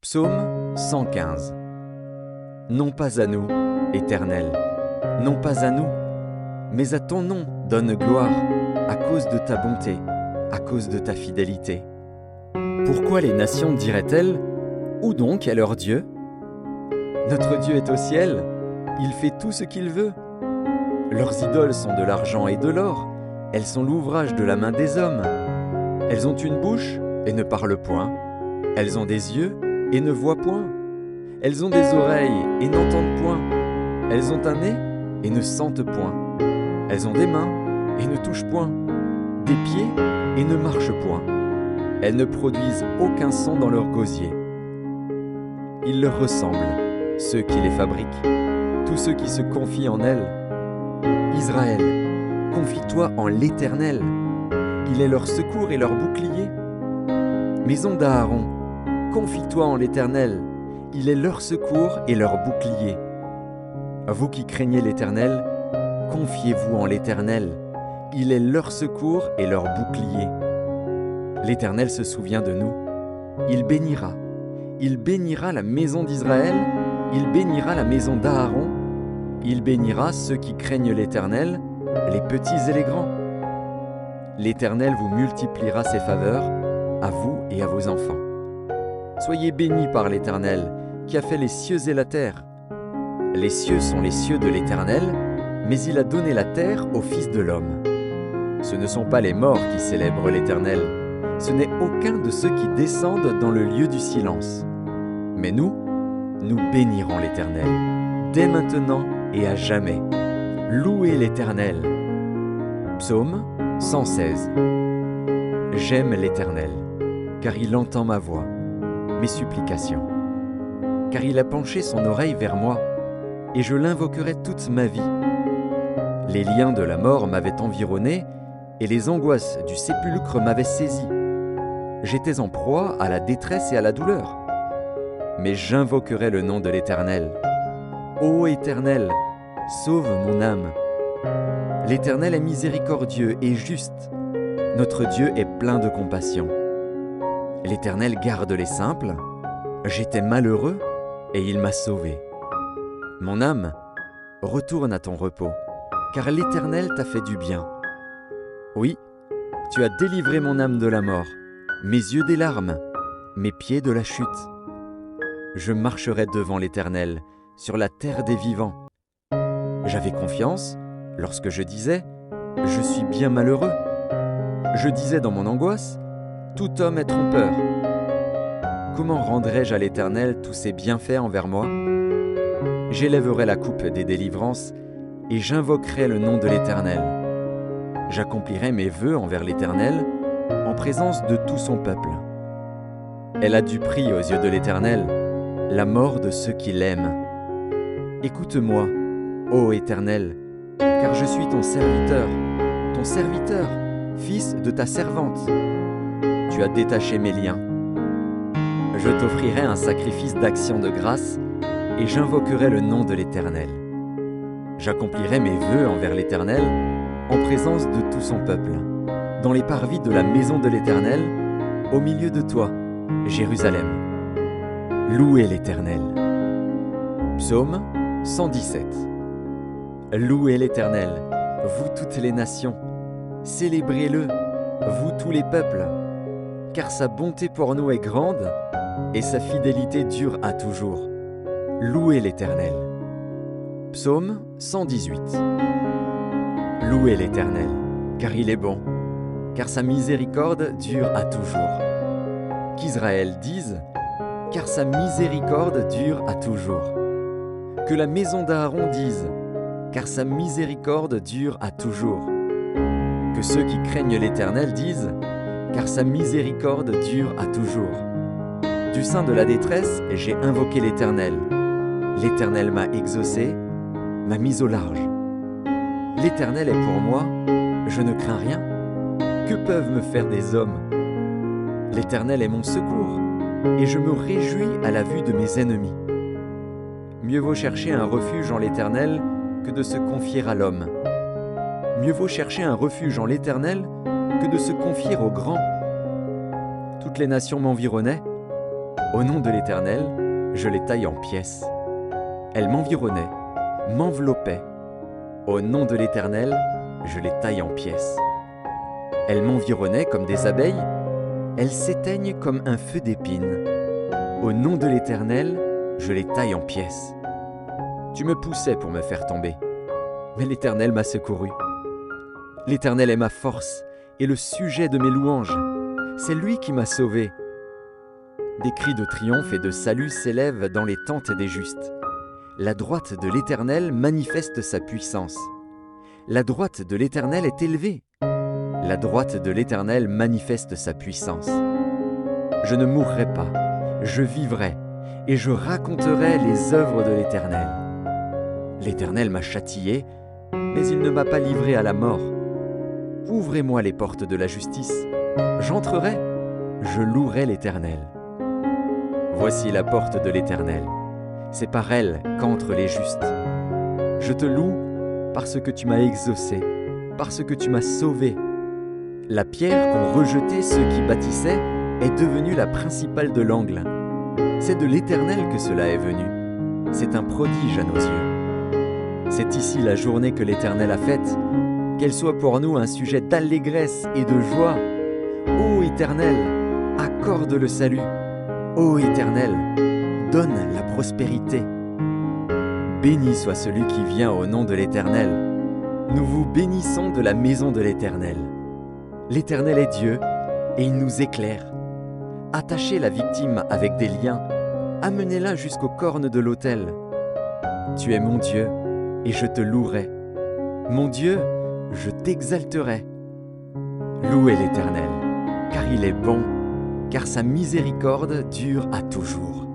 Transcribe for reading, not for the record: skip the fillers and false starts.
Psaume 115. Non pas à nous, Éternel, non pas à nous, mais à ton nom donne gloire, à cause de ta bonté, à cause de ta fidélité. Pourquoi les nations diraient-elles : où donc est leur Dieu ? Notre Dieu est au ciel, il fait tout ce qu'il veut. Leurs idoles sont de l'argent et de l'or, elles sont l'ouvrage de la main des hommes. Elles ont une bouche et ne parlent point, elles ont des yeux et ne voient point. Elles ont des oreilles et n'entendent point. Elles ont un nez et ne sentent point. Elles ont des mains et ne touchent point. Des pieds et ne marchent point. Elles ne produisent aucun son dans leur gosier. Ils leur ressemblent, ceux qui les fabriquent, tous ceux qui se confient en elles. Israël, confie-toi en l'Éternel. Il est leur secours et leur bouclier. Maison d'Aaron, confie-toi en l'Éternel. Il est leur secours et leur bouclier. Vous qui craignez l'Éternel, confiez-vous en l'Éternel. Il est leur secours et leur bouclier. L'Éternel se souvient de nous. Il bénira. Il bénira la maison d'Israël. Il bénira la maison d'Aaron. Il bénira ceux qui craignent l'Éternel, les petits et les grands. L'Éternel vous multipliera ses faveurs, à vous et à vos enfants. Soyez bénis par l'Éternel, qui a fait les cieux et la terre. Les cieux sont les cieux de l'Éternel, mais il a donné la terre au Fils de l'homme. Ce ne sont pas les morts qui célèbrent l'Éternel, ce n'est aucun de ceux qui descendent dans le lieu du silence. Mais nous bénirons l'Éternel, dès maintenant et à jamais. Louez l'Éternel. Psaume 116. J'aime l'Éternel, car il entend ma voix, mes supplications. Car il a penché son oreille vers moi, et je l'invoquerai toute ma vie. Les liens de la mort m'avaient environné, et les angoisses du sépulcre m'avaient saisi. J'étais en proie à la détresse et à la douleur. Mais j'invoquerai le nom de l'Éternel. Ô Éternel, sauve mon âme. L'Éternel est miséricordieux et juste. Notre Dieu est plein de compassion. L'Éternel garde les simples. J'étais malheureux et il m'a sauvé. Mon âme, retourne à ton repos, car l'Éternel t'a fait du bien. Oui, tu as délivré mon âme de la mort, mes yeux des larmes, mes pieds de la chute. Je marcherai devant l'Éternel, sur la terre des vivants. J'avais confiance lorsque je disais « Je suis bien malheureux ». Je disais dans mon angoisse « Tout homme est trompeur ». Comment rendrai-je à l'Éternel tous ses bienfaits envers moi ? J'élèverai la coupe des délivrances et j'invoquerai le nom de l'Éternel. J'accomplirai mes vœux envers l'Éternel en présence de tout son peuple. Elle a du prix aux yeux de l'Éternel, la mort de ceux qui l'aiment. Écoute-moi, ô Éternel, car je suis ton serviteur, fils de ta servante. Tu as détaché mes liens. Je t'offrirai un sacrifice d'action de grâce et j'invoquerai le nom de l'Éternel. J'accomplirai mes vœux envers l'Éternel en présence de tout son peuple, dans les parvis de la maison de l'Éternel, au milieu de toi, Jérusalem. Louez l'Éternel. Psaume 117. Louez l'Éternel, vous toutes les nations, célébrez-le, vous tous les peuples, car sa bonté pour nous est grande et sa fidélité dure à toujours. Louez l'Éternel. Psaume 118. Louez l'Éternel, car il est bon, car sa miséricorde dure à toujours. Qu'Israël dise, car sa miséricorde dure à toujours. Que la maison d'Aaron dise, car sa miséricorde dure à toujours. Que ceux qui craignent l'Éternel disent, car sa miséricorde dure à toujours. Du sein de la détresse, j'ai invoqué l'Éternel. L'Éternel m'a exaucé, m'a mis au large. L'Éternel est pour moi, je ne crains rien. Que peuvent me faire des hommes ? L'Éternel est mon secours, et je me réjouis à la vue de mes ennemis. Mieux vaut chercher un refuge en l'Éternel que de se confier à l'homme. Mieux vaut chercher un refuge en l'Éternel que de se confier aux grands. Toutes les nations m'environnaient, Au nom de l'Éternel, je les taille en pièces. Elles m'environnaient, m'enveloppaient. Au nom de l'Éternel, je les taille en pièces. Elles m'environnaient comme des abeilles, elles s'éteignent comme un feu d'épines. Au nom de l'Éternel, je les taille en pièces. Tu me poussais pour me faire tomber, mais l'Éternel m'a secouru. L'Éternel est ma force et le sujet de mes louanges. C'est lui qui m'a sauvé. Des cris de triomphe et de salut s'élèvent dans les tentes des justes. La droite de l'Éternel manifeste sa puissance. La droite de l'Éternel est élevée. La droite de l'Éternel manifeste sa puissance. Je ne mourrai pas, je vivrai, et je raconterai les œuvres de l'Éternel. L'Éternel m'a châtié, mais il ne m'a pas livré à la mort. Ouvrez-moi les portes de la justice. J'entrerai, je louerai l'Éternel. Voici la porte de l'Éternel. C'est par elle qu'entrent les justes. Je te loue parce que tu m'as exaucé, parce que tu m'as sauvé. La pierre qu'ont rejetée ceux qui bâtissaient est devenue la principale de l'angle. C'est de l'Éternel que cela est venu. C'est un prodige à nos yeux. C'est ici la journée que l'Éternel a faite, qu'elle soit pour nous un sujet d'allégresse et de joie. Ô Éternel, accorde le salut. Ô Éternel, donne la prospérité. Béni soit celui qui vient au nom de l'Éternel. Nous vous bénissons de la maison de l'Éternel. L'Éternel est Dieu, et il nous éclaire. Attachez la victime avec des liens, amenez-la jusqu'aux cornes de l'autel. Tu es mon Dieu, et je te louerai. Mon Dieu, je t'exalterai. Louez l'Éternel, car il est bon, car sa miséricorde dure à toujours.